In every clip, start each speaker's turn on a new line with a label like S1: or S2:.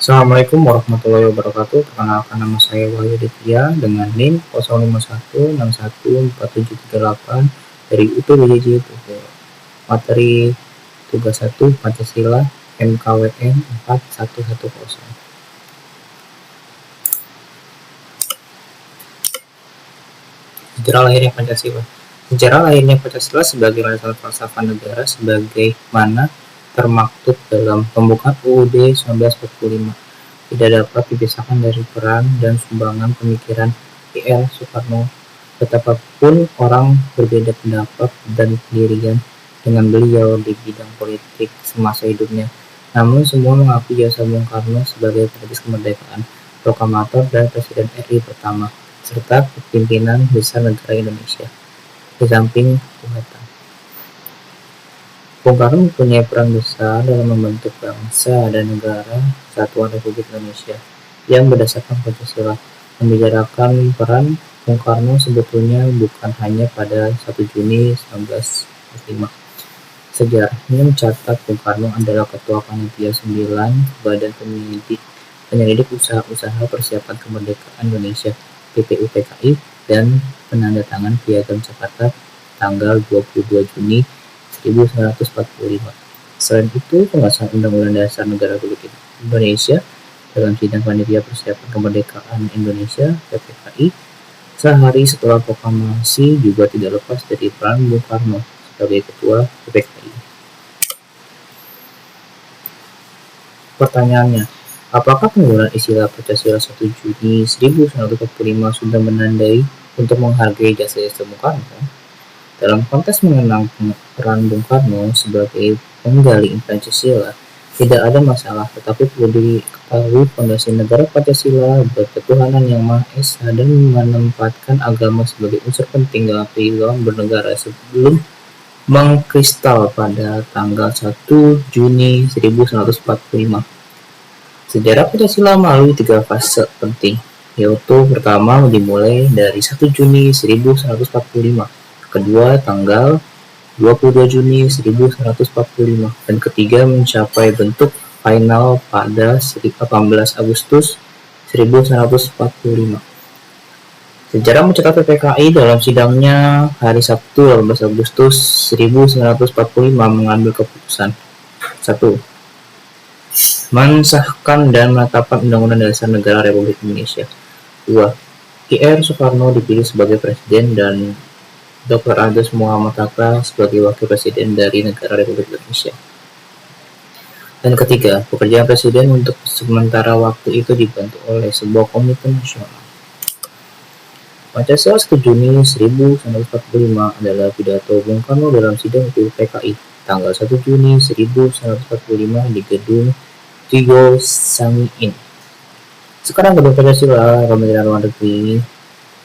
S1: Assalamualaikum warahmatullahi wabarakatuh. Perkenalkan, nama saya Wahyu Ditya dengan NIM 051614738 dari UPBJJ Bogor. Materi tugas 1 Pancasila MKWN 4110. Sejarah lahirnya Pancasila. Sejarah lahirnya Pancasila sebagai landasan falsafah negara sebagaimana termaktub dalam pembukaan UUD 1945 tidak dapat dipisahkan dari peran dan sumbangan pemikiran I.R. Soekarno. Betapapun orang berbeda pendapat dan pendirian dengan beliau di bidang politik semasa hidupnya, namun semua mengakui jasa Bung Karno sebagai perintis kemerdekaan, proklamator dan Presiden RI pertama, serta pimpinan besar negara Indonesia. Di samping Soeharto, Bung Karno mempunyai peran besar dalam membentuk bangsa dan negara Kesatuan Republik Indonesia yang berdasarkan Pancasila. Membicarakan peran Bung Karno sebetulnya bukan hanya pada 1 Juni 1945. Sejarahnya mencatat Bung Karno adalah Ketua Panitia 9 Badan Penyelidik Usaha-Usaha Persiapan Kemerdekaan Indonesia (PPUPKI) dan penandatangan Piagam Jakarta tanggal 22 Juni 1945. Selain itu, pengesahan Undang-Undang Dasar Negara Republik Indonesia dalam sidang Panitia Persiapan Kemerdekaan Indonesia (PPKI) sehari setelah proklamasi juga tidak lepas dari peran Bung Karno sebagai Ketua PPKI. Pertanyaannya, apakah penggunaan istilah Pancasila 1 Juni 1945 sudah menandai untuk menghargai jasa-jasa Bung Karno? Dalam konteks mengenang peran Bung Karno sebagai penggali Pancasila, tidak ada masalah, tetapi perlu diketahui fondasi negara Pancasila berketuhanan yang Maha Esa dan menempatkan agama sebagai unsur penting dalam kehidupan bernegara sebelum mengkristal pada tanggal 1 Juni 1945. Sejarah Pancasila melalui 3 fase penting, yaitu pertama dimulai dari 1 Juni 1945. Kedua tanggal 22 Juni 1945 dan ketiga mencapai bentuk final pada 18 Agustus 1945. Sejarah mencatat PPKI dalam sidangnya hari Sabtu 18 Agustus 1945 mengambil keputusan 1. Mensahkan dan menetapkan Undang-Undang Dasar Negara Republik Indonesia. 2. I.R. Soekarno dipilih sebagai Presiden dan Dr. Agus Muhammad Hatta sebagai Wakil Presiden dari negara Republik Indonesia. Dan ketiga, pekerjaan Presiden untuk sementara waktu itu dibantu oleh sebuah komite nasional. Pancasila 1 Juni 1945 adalah pidato Bung Karno dalam sidang PPKI tanggal 1 Juni 1945 di gedung Tigo Sangiin. Sekarang gedung Pancasila, Kementerian Luar Negeri,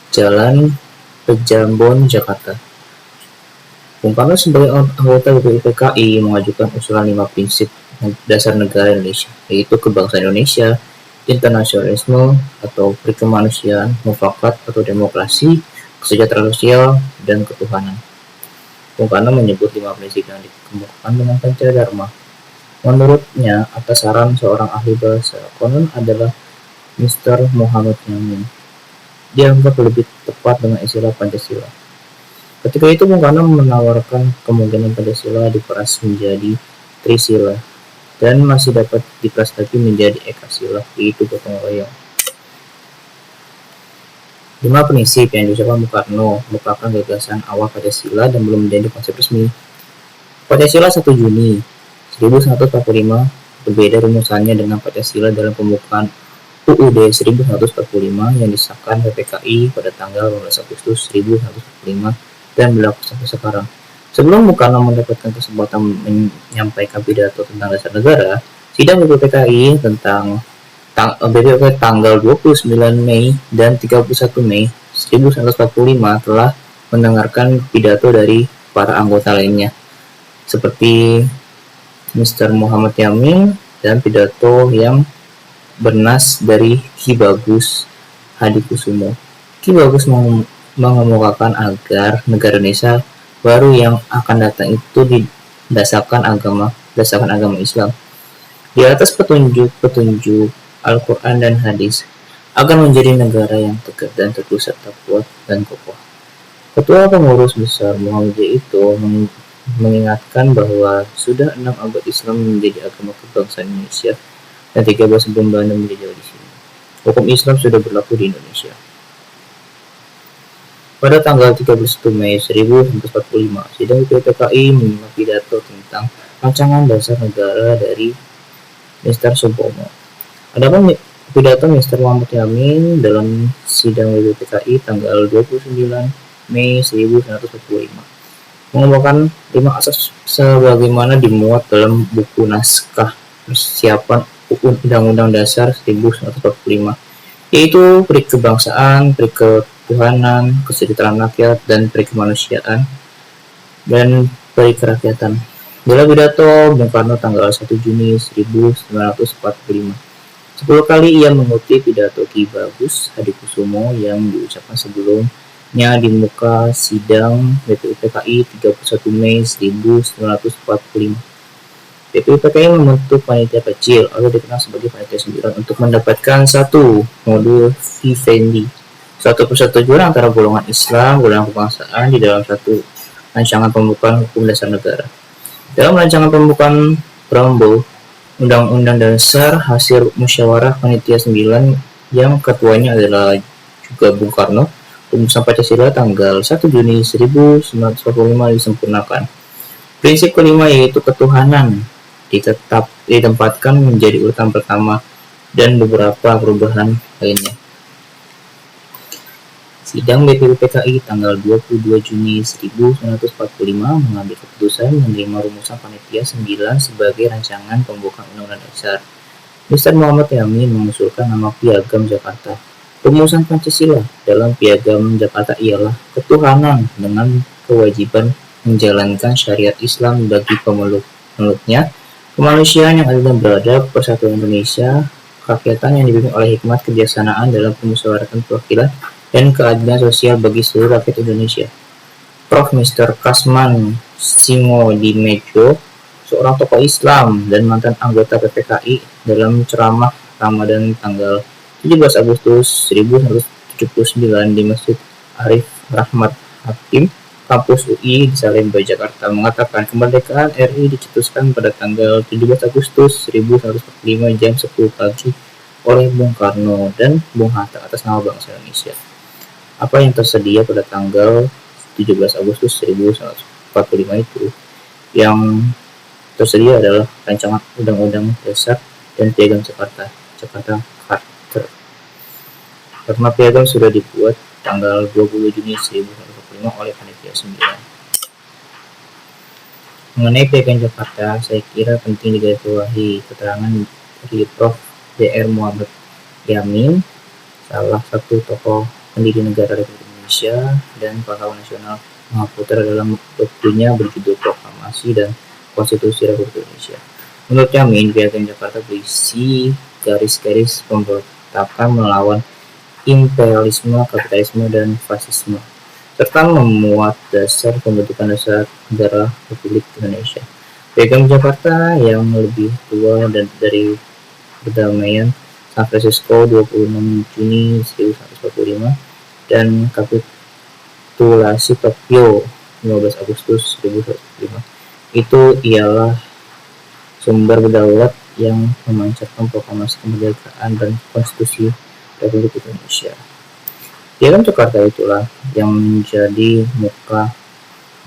S1: Jalan Pejambon, Jakarta. Bung Karno sebagai anggota PPKI mengajukan usulan 5 prinsip dasar negara Indonesia, yaitu kebangsaan Indonesia, internasionalisme atau perikemanusiaan, mufakat atau demokrasi, kesejahteraan sosial, dan ketuhanan. Bung Karno menyebut 5 prinsip yang dikemukakan dengan Pancadharma. Menurutnya, atas saran seorang ahli bahasa, konon adalah Mr. Muhammad Yamin, dianggap lebih tepat dengan istilah Pancasila. Ketika itu Bung Karno menawarkan kemungkinan Pancasila diperas menjadi Trisila dan masih dapat diperas lagi menjadi Ekasila, yaitu gotong royong. 5 prinsip yang diucapkan Bung Karno merupakan gagasan awal Pancasila dan belum menjadi konsep resmi. Pancasila 1 Juni 1945 berbeda rumusannya dengan Pancasila dalam pembukaan UUD 1945 yang disahkan PPKI pada tanggal 12 Agustus 1945 dan berlaku sampai sekarang. Sebelum Bung Karno mendapatkan kesempatan menyampaikan pidato tentang dasar negara, sidang PPKI tentang BPUPKI tanggal 29 Mei dan 31 Mei 1945 telah mendengarkan pidato dari para anggota lainnya, seperti Mr. Muhammad Yamin dan pidato yang bernas dari Ki Bagus Hadikusumo. Ki Bagus mengemukakan agar negara Indonesia baru yang akan datang itu didasarkan agama Islam. Di atas petunjuk Al-Quran dan hadis agar menjadi negara yang tegak dan teguh serta kuat dan kokoh. Ketua Pengurus Besar Muhammadiyah itu mengingatkan bahwa sudah 6 abad Islam menjadi agama kebangsaan Indonesia dan 13 sebelum Belanda menjajah di sini. Hukum Islam sudah berlaku di Indonesia. Pada tanggal 31 Mei 1945, sidang PPKI menyimak pidato tentang rancangan dasar negara dari Mr. Supomo. Adapun pidato Mr. Muhammad Yamin dalam sidang PPKI tanggal 29 Mei 1945 mengemukakan 5 asas sebagaimana dimuat dalam buku naskah persiapan Undang-Undang Dasar 1945, yaitu peri kebangsaan, peri ketuhanan, kesejahteraan rakyat, dan peri kemanusiaan, dan peri kerakyatan. Dalam pidato Bung Karno tanggal 1 Juni 1945, 10 kali ia mengutip pidato Ki Bagus Hadikusumo yang diucapkan sebelumnya di muka sidang BPUPKI 31 Mei 1945. BPUPKI membentuk panitia kecil atau dikenal sebagai panitia 9 untuk mendapatkan satu modul vivendi, suatu persetujuan antara golongan Islam, golongan kebangsaan di dalam satu rancangan pembukaan hukum dasar negara. Dalam rancangan pembukaan preambul Undang-Undang Dasar hasil musyawarah panitia 9 yang ketuanya adalah juga Bung Karno, rumusan Pancasila tanggal 1 Juni 1945 disempurnakan. Prinsip kelima yaitu ketuhanan ditempatkan menjadi urutan pertama dan beberapa perubahan lainnya. Sidang BPUPKI tanggal 22 Juni 1945 mengambil keputusan menerima rumusan panitia 9 sebagai rancangan pembukaan Undang-Undang Dasar. Mr. Muhammad Yamin mengusulkan nama Piagam Jakarta. Rumusan Pancasila dalam Piagam Jakarta ialah ketuhanan dengan kewajiban menjalankan syariat Islam bagi pemeluk-pemeluknya, kemanusiaan yang adil dan beradab, persatuan Indonesia, kerakyatan yang dipimpin oleh hikmat kebijaksanaan dalam pemusyawaratan perwakilan, dan keadilan sosial bagi seluruh rakyat Indonesia. Prof. Mr. Kasman Singodimedjo, seorang tokoh Islam dan mantan anggota PPKI, dalam ceramah Ramadan tanggal 17 Agustus 1979 di Masjid Arif Rahmat Hakim, kampus UI di Salemba, Jakarta, mengatakan kemerdekaan RI dicetuskan pada tanggal 17 Agustus 1945 jam 10 pagi oleh Bung Karno dan Bung Hatta atas nama bangsa Indonesia. Apa yang tersedia pada tanggal 17 Agustus 1945 itu yang tersedia adalah rancangan Undang-Undang Dasar dan Piagam Jakarta Charter. Karena piagam sudah dibuat tanggal 20 Juni 1945 oleh panitia 9. Mengenai Piagam Jakarta, saya kira penting digarisbawahi keterangan dari Prof. Dr. Muhammad Yamin, salah satu tokoh pendiri negara Republik Indonesia dan pahlawan nasional Mahaputra, dalam bukunya berjudul Proklamasi dan Konstitusi Republik Indonesia. Menurut Yamin, Piagam Jakarta berisi garis-garis pemberontakan melawan imperialisme, kapitalisme, dan fasisme, serta memuat dasar pembentukan dasar negara Republik Indonesia. Piagam Jakarta yang lebih tua dan dari perdamaian San Francisco 26 Juni 1945 dan kapitulasi Tokyo 15 Agustus 1945 itu ialah sumber berdaulat yang memancarkan proklamasi kemerdekaan dan konstitusi Republik Indonesia. Piagam Jakarta itulah yang menjadi muka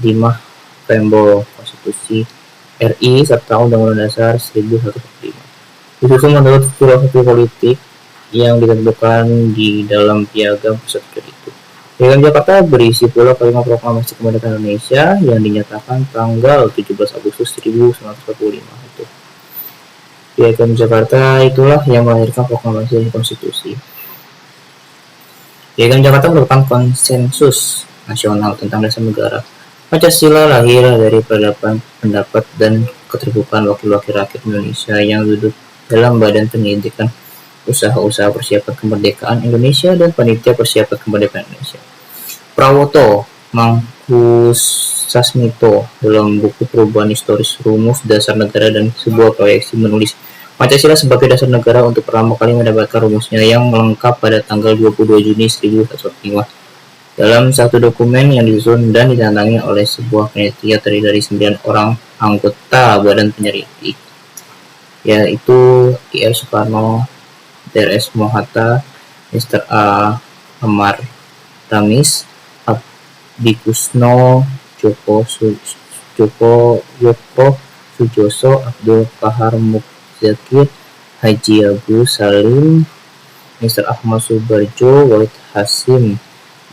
S1: dimah preambul konstitusi RI serta Undang-Undang Dasar 1945. Disusun menurut filosofi politik yang ditentukan di dalam piagam persetujuan itu. Piagam Jakarta berisi pula kalimat proklamasi kemerdekaan Indonesia yang dinyatakan tanggal 17 Agustus 1945 itu. Piagam Jakarta itulah yang melahirkan proklamasi dan konstitusi. Piagam Jakarta merupakan konsensus nasional tentang dasar negara. Pancasila lahir dari peradaban pendapat dan keterbukaan wakil-wakil rakyat Indonesia yang duduk dalam Badan Penyelidikan Usaha-usaha Persiapan Kemerdekaan Indonesia dan Panitia Persiapan Kemerdekaan Indonesia. Prawoto Mangkusasmito dalam buku Perubahan Historis Rumus Dasar Negara dan sebuah proyeksi menulis Pancasila sebagai dasar negara untuk pertama kali mendapatkan rumusnya yang lengkap pada tanggal 22 Juni 1945 dalam satu dokumen yang disusun dan ditandangani oleh sebuah panitia terdiri dari 9 orang anggota Badan Penyelidik, yaitu I.R. Soekarno, Dr.S. Mohatta, Mr. A. Amar Ramis, Abdi Kusno, Joko Sujoso, Abdul Kahar Mukzakir, Haji Agus Salim, Mr. Ahmad Subarjo, Wahid Hasim,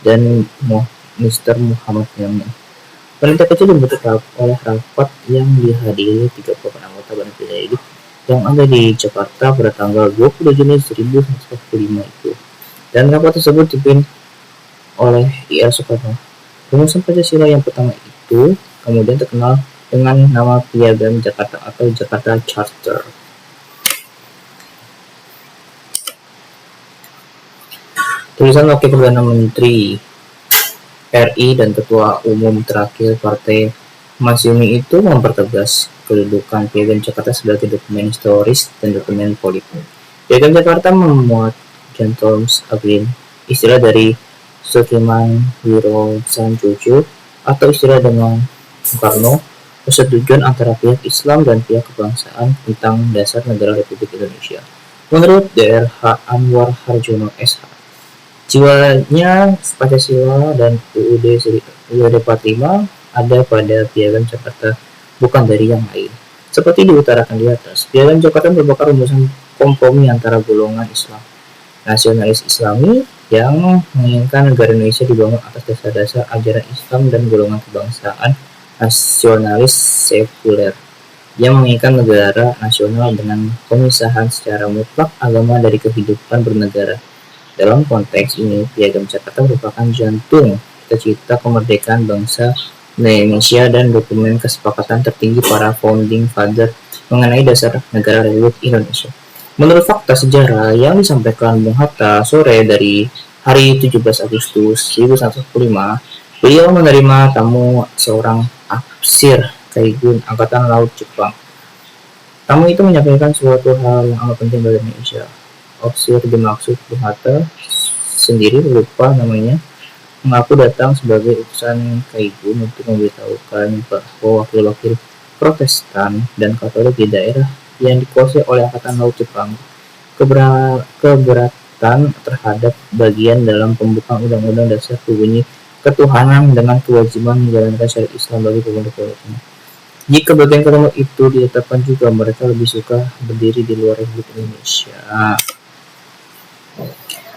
S1: dan Mr. Muhammad Yamin. Panitia kecil dibentuk oleh rapat yang dihadiri 38 anggota Badan Penyelidik yang ada di Jakarta pada tanggal 20 Juni 1945 itu. Dan rapat tersebut dipimpin oleh I.R. Soekarno. Rumusan Pancasila yang pertama itu kemudian terkenal dengan nama Piagam Jakarta atau Jakarta Charter. Tulisan Wakil Perdana Menteri RI dan Ketua Umum terakhir Partai Masyumi itu mempertegas kedudukan Piagam Jakarta sebagai dokumen historis dan dokumen politik. Piagam Jakarta memuat Gentleman's Agreement, istilah dari Sudirman Wirosanjojo atau istilah dengan Soekarno, persetujuan antara pihak Islam dan pihak kebangsaan tentang dasar negara Republik Indonesia. Menurut Dr. Anwar Harjono SH, jiwanya Pancasila dan UUD 45 ada pada Piagam Jakarta, bukan dari yang lain. Seperti diutarakan di atas, Piagam Jakarta merupakan rumusan kompromi antara golongan Islam nasionalis Islami yang menginginkan negara Indonesia dibangun atas dasar-dasar ajaran Islam dan golongan kebangsaan nasionalis sekuler yang menginginkan negara nasional dengan pemisahan secara mutlak agama dari kehidupan bernegara. Dalam konteks ini, Piagam Jakarta merupakan jantung cita-cita kemerdekaan bangsa Indonesia dan dokumen kesepakatan tertinggi para founding father mengenai dasar negara Republik Indonesia. Menurut fakta sejarah yang disampaikan Bung Hatta sore dari hari 17 Agustus 1945, beliau menerima tamu seorang afsir Kaigun Angkatan Laut Jepang. Tamu itu menyampaikan suatu hal yang amat penting bagi Indonesia. Ofisir dimaksud Bung Hatta sendiri, lupa namanya, mengaku datang sebagai utusan Kaigun untuk memberitahukan bahwa wakil-wakil Protestan dan Katolik di daerah yang dikuasai oleh Angkatan Laut Jepang keberatan terhadap bagian dalam pembukaan Undang-Undang Dasar berbunyi ketuhanan dengan kewajiban menjalankan syariat Islam bagi pemuda-pemudanya. Jika bagian kedua itu ditetapkan juga, mereka lebih suka berdiri di luar Republik Indonesia.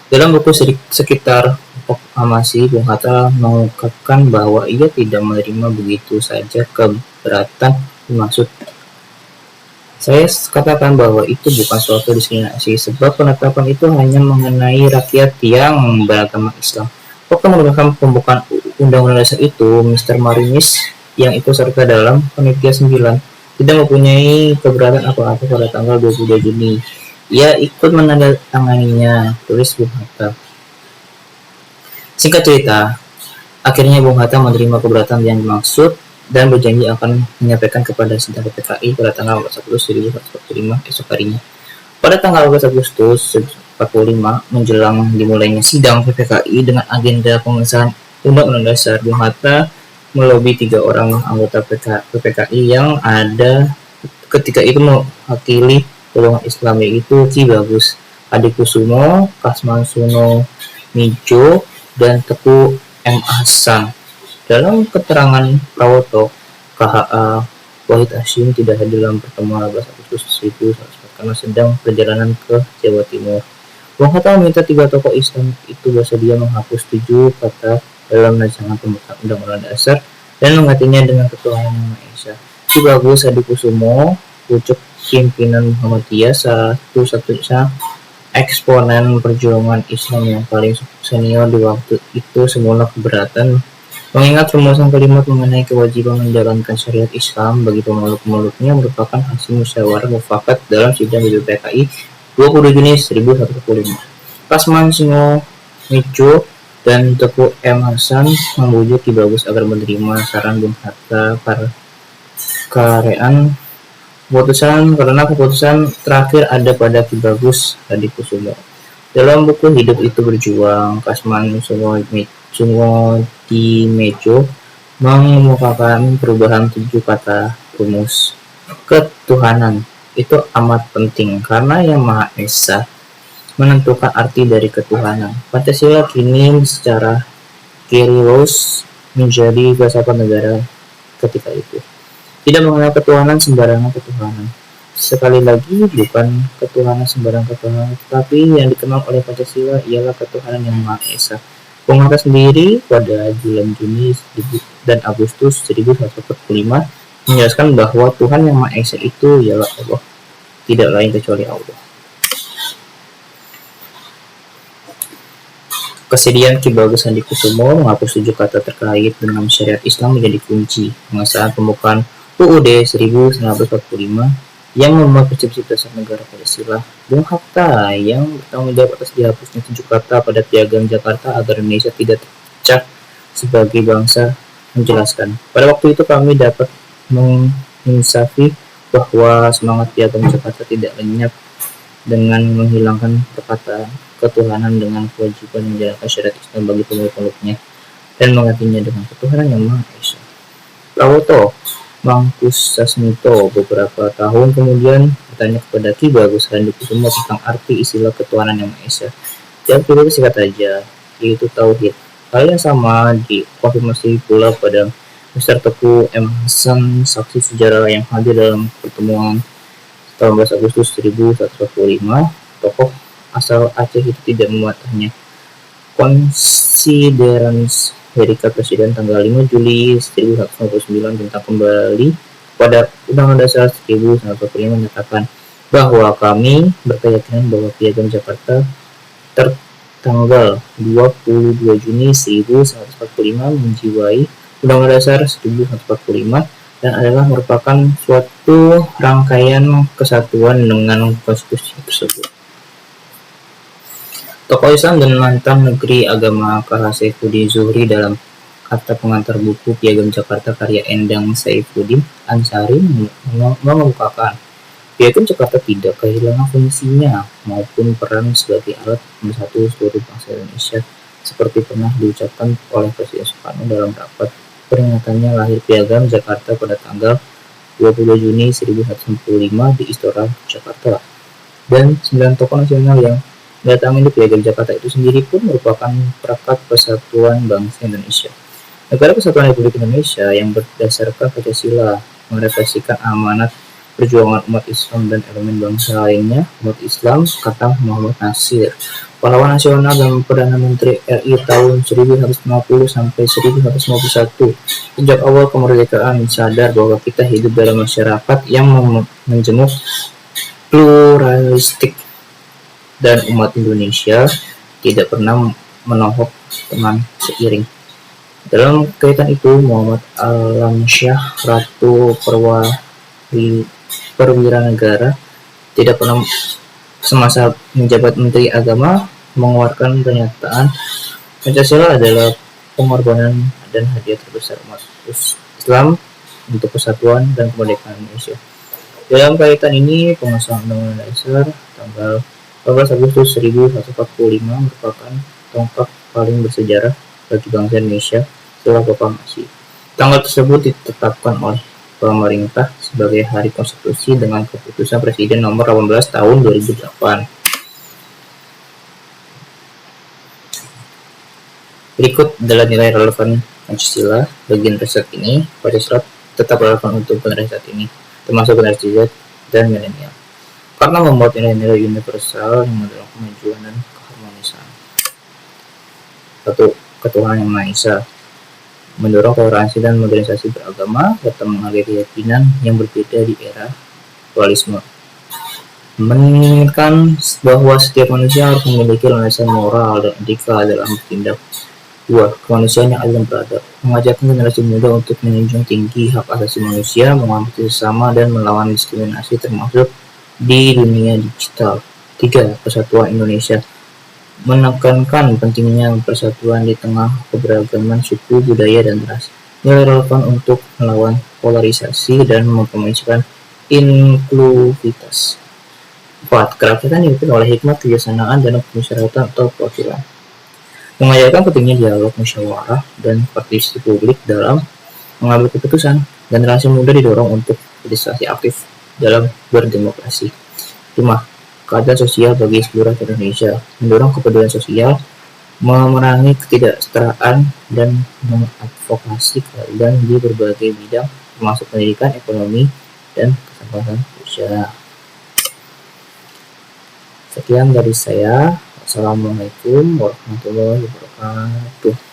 S1: Dalam buku sekitar proklamasi, Bung Hatta mengungkapkan bahwa ia tidak menerima begitu saja keberatan dimaksud. Saya katakan bahwa itu bukan suatu diskriminasi, sebab penetapan itu hanya mengenai rakyat yang beragama Islam. Waktu menurunkan pembukaan Undang-Undang Dasar itu, Mr. Marinis yang ikut serta dalam panitia 9 tidak mempunyai keberatan apa-apa pada tanggal 22 Juni. Ia ikut menandatanganinya, tulis Bung Hatta. Singkat cerita, akhirnya Bung Hatta menerima keberatan yang dimaksud dan berjanji akan menyampaikan kepada sidang PPKI pada tanggal 14 Agustus 1945 esok harinya. Pada tanggal 14 Agustus 1945, menjelang dimulainya sidang PPKI dengan agenda pengesahan Undang-Undang Dasar, Bung Hatta melobi 3 orang anggota PPKI yang ada ketika itu mewakili golongan Islam, yaitu Ki Bagus Adikusumo, Kasman Suno Mijo, dan Teku M. Hasan. Dalam keterangan Prawoto, KHA Wahid Hasim tidak hadir dalam pertemuan 12 Agustus 1944 karena sedang perjalanan ke Jawa Timur. Bung Hatta meminta 3 tokoh Islam itu bersedia menghapus 7 kata dalam rancangan pembukaan Undang-Undang Dasar dan menggantinya dengan ketuhanan Yang Maha Esa. Ki Bagus Adikusumo, pucuk pimpinan Muhammadiyah, satu-satunya eksponen perjuangan Islam yang paling senior di waktu itu, semula keberatan mengingat rumusan kalimat mengenai kewajiban menjalankan syariat Islam bagi pemeluk-pemeluknya merupakan hasil musyawarah mufakat dalam sidang BPKI 20 Juni 1945. Kasman Suno Mijo dan Teku M. Hasan membujuk Ki Bagus agar menerima saran Bung Hatta karean Keputusan terakhir ada pada Ki Bagus Hadikusumo. Dalam buku Hidup Itu Berjuang, Kasman Sungotimejo mengemukakan perubahan 7 kata rumus ketuhanan. Itu amat penting karena Yang Maha Esa menentukan arti dari ketuhanan. Pancasila kini secara kirios menjadi filsafat negara ketika itu. Tidak mengenal ketuhanan sembarangan ketuhanan. Sekali lagi, bukan ketuhanan sembarang ketuhanan, tetapi yang dikenal oleh Pancasila ialah ketuhanan Yang Maha Esa. Bung Hatta sendiri pada bulan Juni dan Agustus 1945 menjelaskan bahwa Tuhan Yang Maha Esa itu ialah Allah, tidak lain kecuali Allah. Kesedihan Ki Bagus Hadikusumo menghapus 7 kata terkait dengan syariat Islam menjadi kunci pengesahan pembukaan UUD 1945 yang memuat prinsip dasar negara Pancasila. Bung Hatta yang bertanggung jawab atas dihapusnya 7 kata pada Piagam Jakarta agar Indonesia tidak terpecah sebagai bangsa menjelaskan. Pada waktu itu kami dapat menginsafi bahwa semangat Piagam Jakarta tidak lenyap dengan menghilangkan perkataan ketuhanan dengan kewajiban menjalankan syariat Islam bagi pemeluk-pemeluknya dan menggantinya dengan ketuhanan Yang Maha Esa. Prawoto Mangkusasmito beberapa tahun kemudian bertanya kepada Ki Bagus Hadikusumo tentang arti istilah ketuhanan Yang Maha Esa. Jawab itu singkat saja, yaitu tauhid. Hal yang sama dikonfirmasi pula pada Mr. Teguh M. Hasan, saksi sejarah yang hadir dalam pertemuan 18 Agustus 1945. Tokoh asal Aceh itu tidak membuatnya. Konsiderans Herika Presiden tanggal 5 Juli 1959 tentang kembali pada Undang-Undang Dasar 1945 menyatakan bahwa kami berkeyakinan bahwa Piagam Jakarta tertanggal 22 Juni 1945 menjiwai Undang-Undang Dasar 1945 dan adalah merupakan suatu rangkaian kesatuan dengan konstitusi tersebut. Tokoh Islam dan mantan Menteri Agama K.H. Saifuddin Zuhri dalam kata pengantar buku Piagam Jakarta karya Endang Saifuddin Ansari mengemukakan Piagam Jakarta tidak kehilangan fungsinya maupun peran sebagai alat pemersatu seluruh bangsa Indonesia seperti pernah diucapkan oleh Presiden Soekarno dalam rapat peringatannya lahir Piagam Jakarta pada tanggal 20 Juni 1945 di Istora Jakarta. Dan 9 tokoh nasional yang datangan di Piagam Jakarta itu sendiri pun merupakan Prakat Persatuan Bangsa Indonesia. Negara Kesatuan Republik Indonesia yang berdasarkan Pancasila merefleksikan amanat perjuangan umat Islam dan elemen bangsa lainnya. Umat Islam, kata Muhammad Nasir, pahlawan nasional dan Perdana Menteri RI tahun 1950 sampai 1951. Sejak awal kemerdekaan sadar bahwa kita hidup dalam masyarakat yang menjemuk pluralistik dan umat Indonesia tidak pernah menohok teman seiring. Dalam kaitan itu, Muhammad Alamsyah, Ratu Perwira Negara, tidak pernah semasa menjabat Menteri Agama mengeluarkan pernyataan Pancasila adalah pengorbanan dan hadiah terbesar umat Islam untuk persatuan dan kemerdekaan Indonesia. Dalam kaitan ini, pengesahan Undang-Undang Dasar tanggal 14 Agustus 1945 merupakan tonggak paling bersejarah bagi bangsa Indonesia setelah proklamasi. Tanggal tersebut ditetapkan oleh pemerintah sebagai Hari Konstitusi dengan keputusan Presiden nomor 18 tahun 2008. Berikut adalah nilai relevan Pancasila. Bagian riset ini, Pancasila tetap relevan untuk generasi saat ini, termasuk generasi Z dan milenial, karena membuat nilai-nilai universal yang mendorong kemajuan dan keharmonisan. Satu, ketuhanan Yang Maha Esa mendorong toleransi dan modernisasi beragama serta menghargai keyakinan yang berbeda di era pluralisme. Menginginkan bahwa setiap manusia harus memiliki landasan moral dan etika dalam bertindak. 2. Kemanusiaan yang adil dan beradab, mengajarkan generasi muda untuk menjunjung tinggi hak asasi manusia, menghormati sesama, dan melawan diskriminasi termasuk di dunia digital. 3. Persatuan Indonesia, menekankan pentingnya persatuan di tengah keberagaman suku, budaya, dan ras. Nilai relevan untuk melawan polarisasi dan mempromosikan inklusivitas. 4. Kerakyatan dipimpin oleh hikmat kebijaksanaan dan kemusyawaratan atau perwakilan. Mengajarkan pentingnya dialog, musyawarah, dan partisipasi publik dalam mengambil keputusan, generasi muda didorong untuk berpartisipasi aktif dalam berdemokrasi. 5. Keadilan sosial bagi seluruh rakyat Indonesia, mendorong kepedulian sosial, memerangi ketidaksetaraan, dan mengadvokasi keadilan di berbagai bidang, termasuk pendidikan, ekonomi, dan kesempatan usaha. Sekian dari saya. Wassalamualaikum warahmatullahi wabarakatuh.